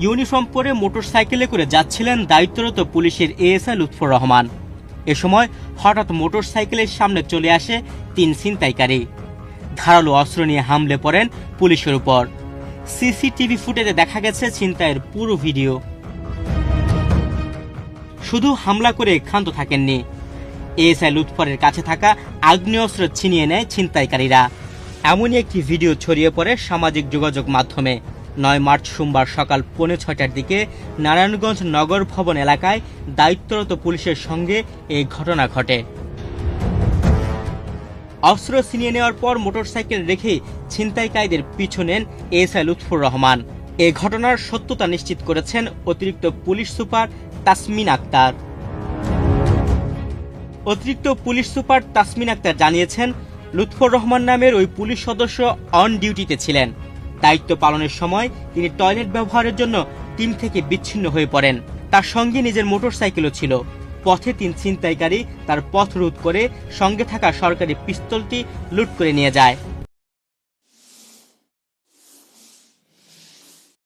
Uniform পরে মোটরসাইকেলে করে যাচ্ছিলেন দায়িত্বরত পুলিশের এএসআই লুৎফর রহমান। এ সময় হঠাৎ মোটরসাইকেলের সামনে চলে আসে 3 ছিনতাইকারী। ধারালো অস্ত্র নিয়ে হামলে পড়েন পুলিশের উপর। সিসিটিভি ফুটেজে দেখা গেছে ছিনতাইয়ের পুরো ভিডিও। শুধু হামলা করে ক্ষান্ত থাকেননি, এএসআই লুৎফরের কাছে থাকা আগ্নেয়াস্ত্র ছিনিয়ে নেয় ছিনতাইকারীরা। এমনই একটি ভিডিও ছড়িয়ে পড়ে সামাজিক যোগাযোগ মাধ্যমে। 9 মার্চ সোমবার সকাল 6:45টার দিকে নারায়ণগঞ্জ নগর ভবন এলাকায় দায়িত্বরত পুলিশের সঙ্গে এই ঘটনা ঘটে। অস্ত্র ছিনিয়ে নেওয়ার পর মোটরসাইকেল রেখে ছিনতাইকারীদের পিছু নেন এএসআই লুৎফর রহমান। এ ঘটনার সত্যতা নিশ্চিত করেছেন অতিরিক্ত পুলিশ সুপার তাসমিন আক্তার। অতিরিক্ত পুলিশ সুপার তাসমিন আক্তার জানিয়েছেন, লুৎফর রহমান নামের ওই পুলিশ সদস্য অন ডিউটিতে ছিলেন। দায়িত্ব পালনের সময় তিনি টয়লেট ব্যবহারের জন্য টিম থেকে বিচ্ছিন্ন হয়ে পড়েন। তার সঙ্গে নিজের মোটরসাইকেলও ছিল। পথে 3 ছিনতাইকারী তার পথ রোধ করে সঙ্গে থাকা সরকারি পিস্তলটি লুট করে নিয়ে যায়।